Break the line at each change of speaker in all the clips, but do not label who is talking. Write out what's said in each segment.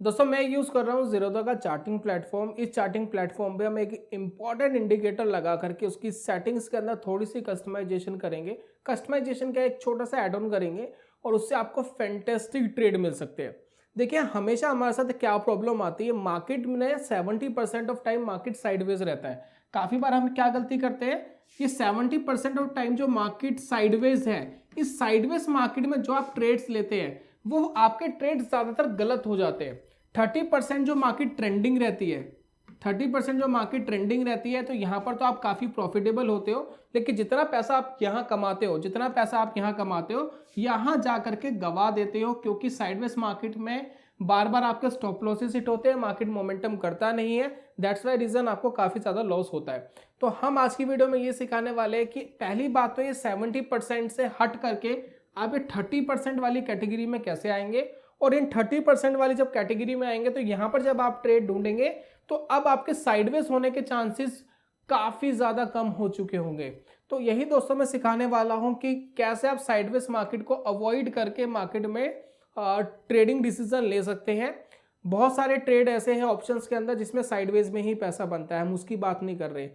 दोस्तों मैं यूज़ कर रहा हूँ ज़ीरोधा का चार्टिंग प्लेटफॉर्म। इस चार्टिंग प्लेटफॉर्म पे हम एक इम्पॉर्टेंट इंडिकेटर लगा करके उसकी सेटिंग्स के अंदर थोड़ी सी कस्टमाइजेशन करेंगे। कस्टमाइजेशन का एक छोटा सा एड ऑन करेंगे और उससे आपको फैंटेस्टिक ट्रेड मिल सकते हैं। देखिए हमेशा हमारे साथ क्या प्रॉब्लम आती है, मार्केट में 70% ऑफ टाइम मार्केट साइडवेज रहता है। काफ़ी बार हम क्या गलती करते हैं कि 70% ऑफ टाइम जो मार्केट साइडवेज है, इस साइडवेज मार्केट में जो आप ट्रेड्स लेते हैं वो आपके ट्रेड ज़्यादातर गलत हो जाते हैं। 30% जो मार्केट ट्रेंडिंग रहती है, 30% जो मार्केट ट्रेंडिंग रहती है, तो यहाँ पर तो आप काफ़ी प्रॉफिटेबल होते हो। लेकिन जितना पैसा आप यहाँ कमाते हो, जितना पैसा आप यहाँ कमाते हो, यहाँ जा करके गवा देते हो, क्योंकि साइडवेज मार्केट में बार बार आपके स्टॉप लॉसेस हिट होते हैं, मार्केट मोमेंटम करता नहीं है। दैट्स वाई रीज़न आपको काफ़ी ज़्यादा लॉस होता है। तो हम आज की वीडियो में ये सिखाने वाले हैं कि पहली बात तो ये 70% से हट करके आप ये 30% वाली कैटेगरी में कैसे आएंगे, और इन 30% वाली जब कैटेगरी में आएंगे तो यहां पर जब आप ट्रेड ढूंढेंगे तो अब आपके साइडवेज होने के चांसेस काफी ज्यादा कम हो चुके होंगे। तो यही दोस्तों मैं सिखाने वाला हूं कि कैसे आप साइडवेज मार्केट को अवॉइड करके मार्केट में ट्रेडिंग डिसीजन ले सकते हैं। बहुत सारे ट्रेड ऐसे हैं ऑप्शंस के अंदर जिसमें साइडवेज में ही पैसा बनता है, हम उसकी बात नहीं कर रहे।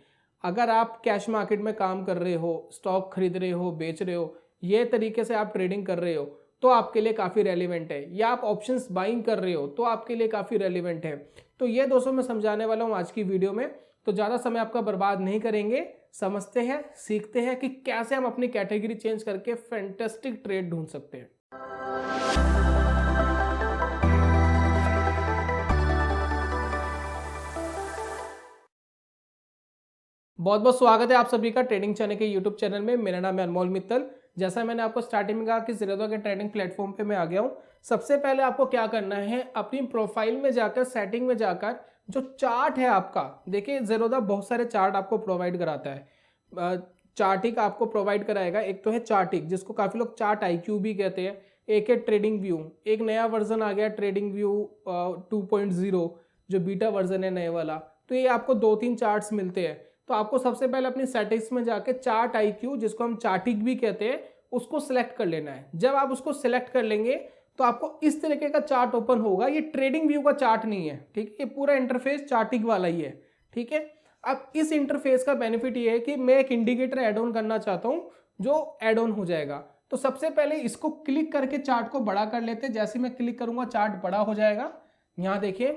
अगर आप कैश मार्केट में काम कर रहे हो, स्टॉक खरीद रहे हो, बेच रहे हो, ये तरीके से आप ट्रेडिंग कर रहे हो तो आपके लिए काफ़ी रेलिवेंट है, या आप ऑप्शंस बाइंग कर रहे हो तो आपके लिए काफ़ी रेलिवेंट है। तो ये दोस्तों मैं समझाने वाला हूँ आज की वीडियो में। तो ज़्यादा समय आपका बर्बाद नहीं करेंगे, समझते हैं, सीखते हैं कि कैसे हम अपनी कैटेगरी चेंज करके फैंटास्टिक ट्रेड ढूंढ सकते हैं। बहुत बहुत स्वागत है आप सभी का ट्रेडिंग चैनल के यूट्यूब चैनल में। मेरा नाम है अनमोल मित्तल। जैसा मैंने आपको स्टार्टिंग में कहा कि ज़ीरोधा के ट्रेडिंग प्लेटफॉर्म पे मैं आ गया हूँ। सबसे पहले आपको क्या करना है, अपनी प्रोफाइल में जाकर, सेटिंग में जाकर जो चार्ट है आपका, देखिए ज़ीरोधा बहुत सारे चार्ट आपको प्रोवाइड कराता है। चार्टिक आपको प्रोवाइड कराएगा। एक तो है चार्टिक, जिसको काफ़ी लोग चार्ट IQ भी कहते हैं। एक है ट्रेडिंग व्यू, एक नया वर्जन आ गया ट्रेडिंग व्यू 2.0, जो बीटा वर्जन है नए वाला। तो ये आपको 2-3 चार्ट्स मिलते हैं। तो आपको सबसे पहले अपनी सेटिंग्स में जाके चार्ट IQ, जिसको हम चार्टिक भी कहते हैं, उसको सिलेक्ट कर लेना है। जब आप उसको सिलेक्ट कर लेंगे तो आपको इस तरीके का चार्ट ओपन होगा। ये ट्रेडिंग व्यू का चार्ट नहीं है, ठीक है, ये पूरा इंटरफेस चार्टिक वाला ही है, ठीक है। अब इस इंटरफेस का बेनिफिट ये है कि मैं एक इंडिकेटर ऐड ऑन करना चाहता हूँ जो ऐड ऑन हो जाएगा। तो सबसे पहले इसको क्लिक करके चार्ट को बड़ा कर लेते हैं। जैसे मैं क्लिक करूंगा चार्ट बड़ा हो जाएगा। यहाँ देखिए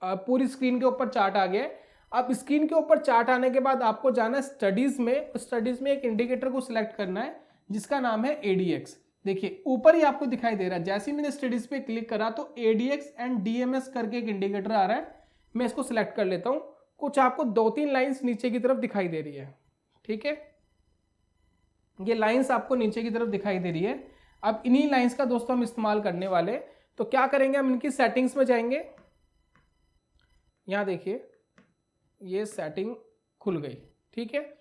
पूरी स्क्रीन के ऊपर चार्ट आ गया है। अब स्क्रीन के ऊपर चार्ट आने के बाद आपको जाना है स्टडीज में। स्टडीज में एक इंडिकेटर को सिलेक्ट करना है जिसका नाम है ADX। देखिए ऊपर ही आपको दिखाई दे रहा है। जैसे ही मैंने स्टडीज पे क्लिक करा तो ADX एंड DMS करके एक इंडिकेटर आ रहा है। मैं इसको सिलेक्ट कर लेता हूं। कुछ आपको 2-3 लाइंस नीचे की तरफ दिखाई दे रही है, ठीक है, ये लाइंस आपको नीचे की तरफ दिखाई दे रही है। अब इन्हीं लाइंस का दोस्तों हम इस्तेमाल करने वाले। तो क्या करेंगे, हम इनकी सेटिंग्स में जाएंगे। यहां देखिए ये सेटिंग खुल गई, ठीक है।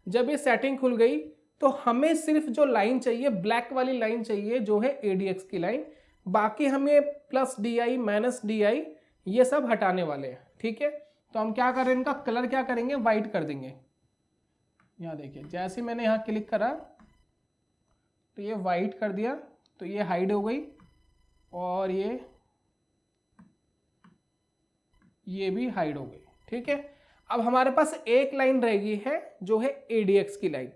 जब ये सेटिंग खुल गई तो हमें सिर्फ जो लाइन चाहिए, ब्लैक वाली लाइन चाहिए, जो है ADX की लाइन। बाकी हमें +DI -DI ये सब हटाने वाले हैं, ठीक है। तो हम क्या करें, इनका कलर क्या करेंगे, वाइट कर देंगे। यहाँ देखिए जैसे मैंने यहाँ क्लिक करा तो ये वाइट कर दिया, तो ये हाइड हो गई और ये भी हाइड हो गई, ठीक है। अब हमारे पास एक लाइन रहेगी है जो है ADX की लाइन।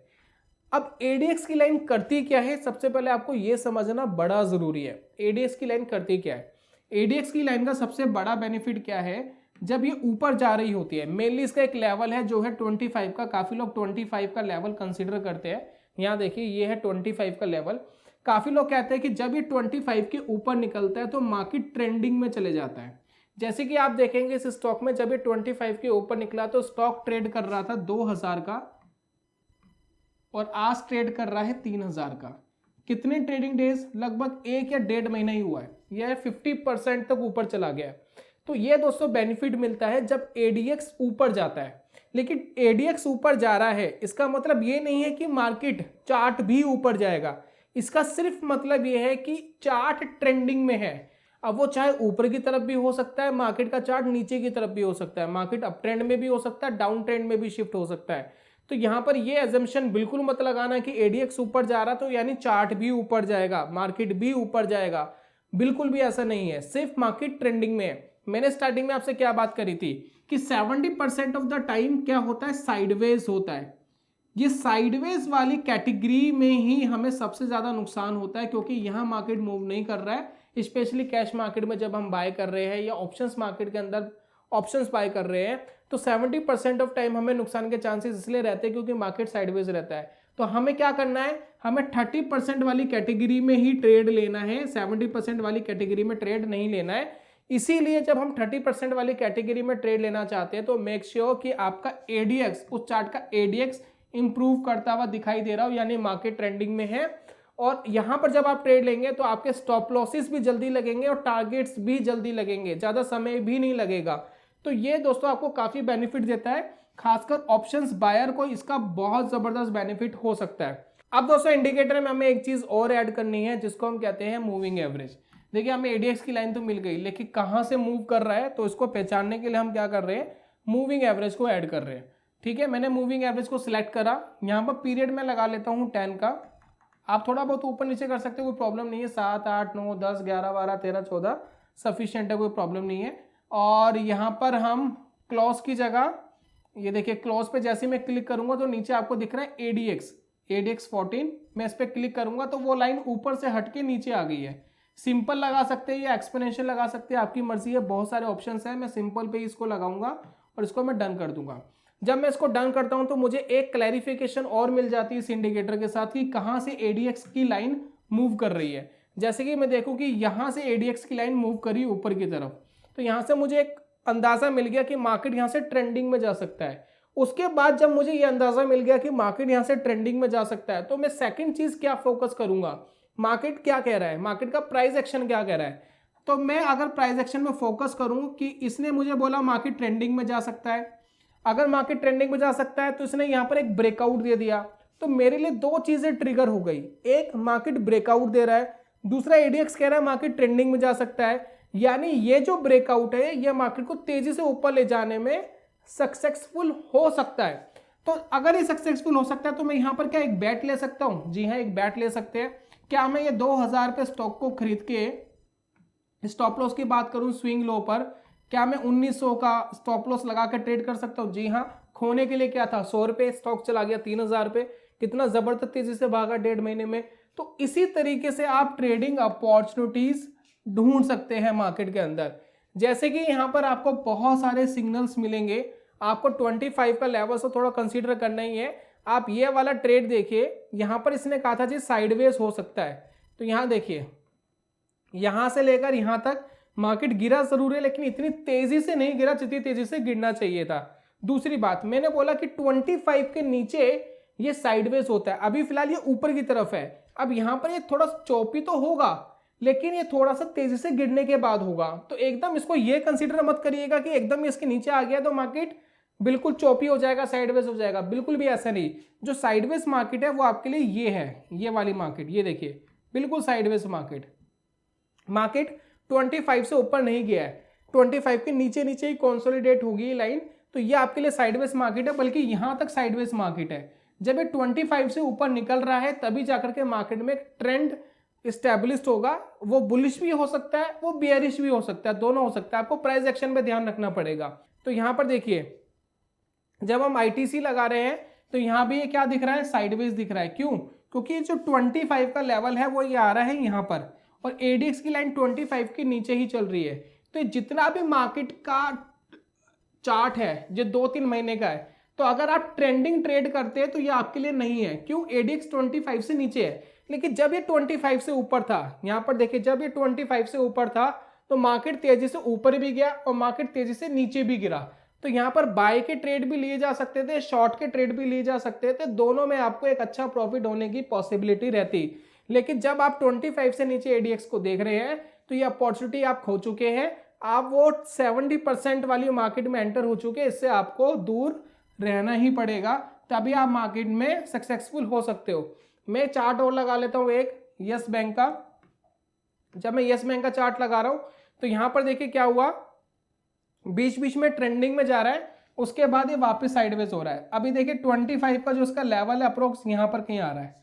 अब ADX की लाइन करती क्या है, सबसे पहले आपको यह समझना बड़ा जरूरी है। ADX की लाइन करती क्या है। ADX की लाइन का सबसे बड़ा बेनिफिट क्या है, जब ये ऊपर जा रही होती है, मेनली इसका एक लेवल है जो है 25 का। काफी लोग 25 का लेवल कंसिडर करते हैं। यहाँ देखिए ये है 25 का लेवल। काफी लोग कहते हैं कि जब ये 25 के ऊपर निकलता है तो मार्केट ट्रेंडिंग में चले जाता है। जैसे कि आप देखेंगे इस स्टॉक में जब ये 25 के ऊपर निकला तो स्टॉक ट्रेड कर रहा था 2000 का, और आज ट्रेड कर रहा है 3000 का। कितने ट्रेडिंग डेज, लगभग 1 या 1.5 महीना ही हुआ है। यह 50% तक ऊपर चला गया। तो ये दोस्तों बेनिफिट मिलता है जब ADX ऊपर जाता है। लेकिन ADX ऊपर जा रहा है इसका मतलब ये नहीं है कि मार्केट चार्ट भी ऊपर जाएगा। इसका सिर्फ मतलब ये है कि चार्ट ट्रेंडिंग में है। अब वो चाहे ऊपर की तरफ भी हो सकता है, मार्केट का चार्ट नीचे की तरफ भी हो सकता है, मार्केट अप ट्रेंड में भी हो सकता है, डाउन ट्रेंड में भी शिफ्ट हो सकता है। तो यहां पर ये एजम्पशन बिल्कुल मत लगाना कि ADX ऊपर जा रहा तो यानी चार्ट भी ऊपर जाएगा, मार्केट भी ऊपर जाएगा। बिल्कुल भी ऐसा नहीं है, सिर्फ मार्केट ट्रेंडिंग में है। मैंने स्टार्टिंग में आपसे क्या बात करी थी कि 70% ऑफ द टाइम क्या होता है, साइडवेज होता है। ये साइडवेज वाली कैटेगरी में ही हमें सबसे ज्यादा नुकसान होता है, क्योंकि यहां मार्केट मूव नहीं कर रहा है। स्पेशली कैश मार्केट में जब हम बाय कर रहे हैं या ऑप्शंस मार्केट के अंदर ऑप्शंस बाय कर रहे हैं, तो 70% ऑफ टाइम हमें नुकसान के चांसेस इसलिए रहते हैं क्योंकि मार्केट साइडवेज रहता है। तो हमें क्या करना है, हमें 30% वाली कैटेगरी में ही ट्रेड लेना है, 70% वाली कैटेगरी में ट्रेड नहीं लेना है। इसीलिए जब हम 30% वाली कैटेगरी में ट्रेड लेना चाहते हैं तो मेक श्योर कि आपका एडीएक्स, उस चार्ट का एडीएक्स इंप्रूव करता हुआ दिखाई दे रहा हो, यानी मार्केट ट्रेंडिंग में है। और यहां पर जब आप ट्रेड लेंगे तो आपके स्टॉप लॉसेस भी जल्दी लगेंगे और टारगेट्स भी जल्दी लगेंगे, ज्यादा समय भी नहीं लगेगा। तो ये दोस्तों आपको काफी बेनिफिट देता है, खासकर ऑप्शंस बायर को इसका बहुत जबरदस्त बेनिफिट हो सकता है। अब दोस्तों इंडिकेटर में हमें एक चीज और ऐड करनी है जिसको हम कहते हैं मूविंग एवरेज। देखिए हमें एडीएक्स की लाइन तो मिल गई, लेकिन कहां से मूव कर रहा है, तो इसको पहचानने के लिए हम क्या कर रहे हैं, मूविंग एवरेज को ऐड कर रहे हैं। ठीक है, मैंने मूविंग एवरेज को सिलेक्ट करा, यहाँ पर पीरियड में लगा लेता हूँ 10 का। आप थोड़ा बहुत ऊपर नीचे कर सकते हो, कोई प्रॉब्लम नहीं है। 7, 8, 9, 10, 11, 12, 13, 14 सफिशिएंट है, कोई प्रॉब्लम नहीं है। और यहाँ पर हम क्लॉज की जगह, ये देखिए क्लॉज पे जैसे मैं क्लिक करूंगा तो नीचे आपको दिख रहा है ADX 14। मैं इस पर क्लिक करूंगा तो वो लाइन ऊपर से हटके नीचे आ गई है। सिंपल लगा सकते हैं या एक्सपोनेंशियल लगा सकते हैं, आपकी मर्जी है, बहुत सारे ऑप्शंस हैं। मैं सिंपल पे इसको लगाऊंगा और इसको मैं डन कर दूंगा। जब मैं इसको डन करता हूं तो मुझे एक क्लैरिफिकेशन और मिल जाती है इस इंडिकेटर के साथ कि कहां से ADX की लाइन मूव कर रही है। जैसे कि मैं देखूं कि यहां से ADX की लाइन मूव करी ऊपर की तरफ, तो यहां से मुझे एक अंदाजा मिल गया कि मार्केट यहां से ट्रेंडिंग में जा सकता है। उसके बाद जब मुझे यह अंदाजा मिल गया कि मार्केट यहां से ट्रेंडिंग में जा सकता है, तो मैं सेकंड चीज क्या फोकस करूंगा, मार्केट क्या कह रहा है, मार्केट का प्राइस एक्शन क्या कह रहा है। तो मैं अगर प्राइस एक्शन में फोकस करूं कि इसने मुझे बोला मार्केट ट्रेंडिंग में जा सकता है, अगर मार्केट ट्रेंडिंग में जा सकता है तो इसने यहां पर एक ब्रेकआउट दे दिया, तो मेरे लिए दो चीजें ट्रिगर हो गई। एक, मार्केट ब्रेकआउट दे रहा है, दूसरा एडीएक्स कह रहा है मार्केट ट्रेंडिंग में जा सकता है। यानी ये जो ब्रेकआउट है ये मार्केट को तेजी से ऊपर ले जाने में सक्सेसफुल हो सकता है। तो अगर ये सक्सेसफुल हो सकता है तो मैं यहां पर क्या एक बैट ले सकता हूं? जी हां, एक बैट ले सकते हैं। क्या मैं ये 2000 पे स्टॉक को खरीद के, स्टॉप लॉस की बात करूं स्विंग लो पर, क्या मैं 1900 का स्टॉप लॉस लगा कर ट्रेड कर सकता हूं? जी हां। खोने के लिए क्या था, 100 रुपए, स्टॉक चला गया 3000 पे, कितना जबरदस्त तेजी से भागा 1.5 महीने में। तो इसी तरीके से आप ट्रेडिंग अपॉर्चुनिटीज ढूंढ सकते हैं मार्केट के अंदर। जैसे कि यहां पर आपको बहुत सारे सिग्नल्स मिलेंगे, आपको 25 का लेवल से थोड़ा कंसीडर करना ही है। आप ये वाला ट्रेड देखिए, यहां पर इसने कहा था जी साइडवेज हो सकता है, तो यहां देखिए यहां से लेकर यहां तक मार्केट गिरा जरूर है, लेकिन इतनी तेजी से नहीं गिरा जितनी तेजी से गिरना चाहिए था। दूसरी बात, मैंने बोला कि 25 के नीचे ये साइडवेज होता है, अभी फिलहाल ये ऊपर की तरफ है। अब यहां पर ये थोड़ा चौपी तो होगा, लेकिन ये थोड़ा सा तेजी से गिरने के बाद होगा। तो एकदम इसको ये कंसीडर मत करिएगा कि एकदम इसके नीचे आ गया तो मार्केट बिल्कुल चौपी हो जाएगा, साइडवेज हो जाएगा, बिल्कुल भी ऐसा नहीं। जो साइडवेज मार्केट है वो आपके लिए ये है, ये वाली मार्केट, ये देखिए बिल्कुल साइडवेज मार्केट। मार्केट 25 से ऊपर नहीं गया है, 25 के नीचे नीचे ही कंसोलिडेट होगी ये लाइन, तो ये आपके लिए साइडवेज मार्केट है, बल्कि यहां तक साइडवेज मार्केट है। जब ये 25 से ऊपर निकल रहा है तभी जाकर के मार्केट में ट्रेंड स्टैब्लिश्ड होगा। वो बुलिश भी हो सकता है, वो बेयरिश भी हो सकता है, दोनों हो सकता है। आपको प्राइस एक्शन पे ध्यान रखना पड़ेगा। तो यहां पर देखिए जब हम आईटीसी लगा रहे हैं तो यहां भी ये क्या दिख रहा है, साइडवेज दिख रहा है। क्यों? क्योंकि जो 25 का लेवल है वो ये आ रहा है यहां पर, और एडीएक्स की लाइन 25 के नीचे ही चल रही है। तो जितना भी मार्केट का चार्ट है जो 2-3 महीने का है, तो अगर आप ट्रेंडिंग ट्रेड करते हैं तो ये आपके लिए नहीं है। क्यों? एडीएक्स 25 से नीचे है, लेकिन जब ये 25 से ऊपर था, यहां पर देखिए जब ये 25 से ऊपर था तो मार्केट तेजी से ऊपर भी गया और मार्केट तेजी से नीचे भी गिरा। तो यहां पर बाय के ट्रेड भी लिए जा सकते थे, शॉर्ट के ट्रेड भी लिए जा सकते थे, दोनों में आपको एक अच्छा प्रॉफिट होने की पॉसिबिलिटी रहती। लेकिन जब आप 25 से नीचे एडीएक्स को देख रहे हैं तो ये अपॉर्चुनिटी आप खो चुके हैं। आप वो 70% वाली मार्केट में एंटर हो चुके हैं, इससे आपको दूर रहना ही पड़ेगा, तभी आप मार्केट में सक्सेसफुल हो सकते हो। मैं चार्ट और लगा लेता हूं एक यस बैंक का। जब मैं यस बैंक का चार्ट लगा रहा हूं तो यहां पर देखिए क्या हुआ, बीच बीच में ट्रेंडिंग में जा रहा है, उसके बाद ये वापस साइडवेज हो रहा है। अभी देखिए 25 का जो उसका लेवल है अप्रोक्स यहां पर कहीं आ रहा है,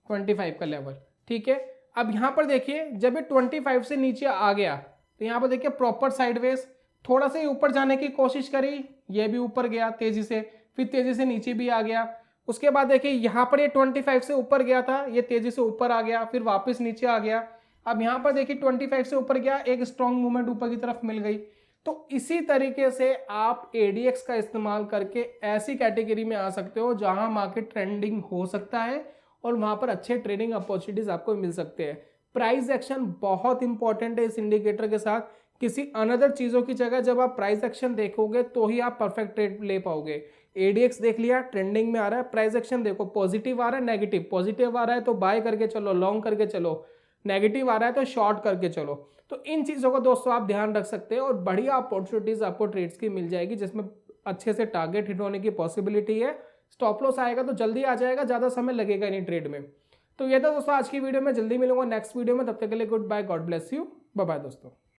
25 का लेवल। ठीक है, अब यहाँ पर देखिए जब ये 25 से नीचे आ गया तो यहाँ पर देखिए प्रॉपर साइडवेज, थोड़ा सा ऊपर जाने की कोशिश करी, ये भी ऊपर गया तेजी से, फिर तेजी से नीचे भी आ गया। उसके बाद देखिए यहाँ पर ये 25 से ऊपर गया था, ये तेजी से ऊपर आ गया, फिर वापस नीचे आ गया। अब यहाँ पर देखिए 25 से ऊपर गया, एक स्ट्रॉन्ग मूवमेंट ऊपर की तरफ मिल गई। तो इसी तरीके से आप ADX का इस्तेमाल करके ऐसी कैटेगरी में आ सकते हो जहां मार्केट ट्रेंडिंग हो सकता है और वहां पर अच्छे ट्रेडिंग अपॉर्चुनिटीज आपको मिल सकते हैं। प्राइस एक्शन बहुत इंपॉर्टेंट है इस इंडिकेटर के साथ। किसी अनदर चीजों की जगह जब आप प्राइस एक्शन देखोगे तो ही आप परफेक्ट ट्रेड ले पाओगे। ADX देख लिया ट्रेंडिंग में आ रहा है, प्राइस एक्शन देखो पॉजिटिव आ रहा है नेगेटिव, पॉजिटिव आ रहा है तो बाय करके चलो, लॉन्ग करके चलो, नेगेटिव आ रहा है तो शॉर्ट करके चलो। तो इन चीज़ों का दोस्तों आप ध्यान रख सकते हैं और बढ़िया अपॉर्चुनिटीज आपको ट्रेड्स की मिल जाएगी जिसमें अच्छे से टारगेट हिट होने की पॉसिबिलिटी है। स्टॉप लॉस आएगा तो जल्दी आ जाएगा, ज़्यादा समय लगेगा नहीं ट्रेड में। तो ये था दोस्तों आज की वीडियो में, जल्दी मिलूंगा नेक्स्ट वीडियो में, तब तक के लिए goodbye, God bless you, bye bye दोस्तों।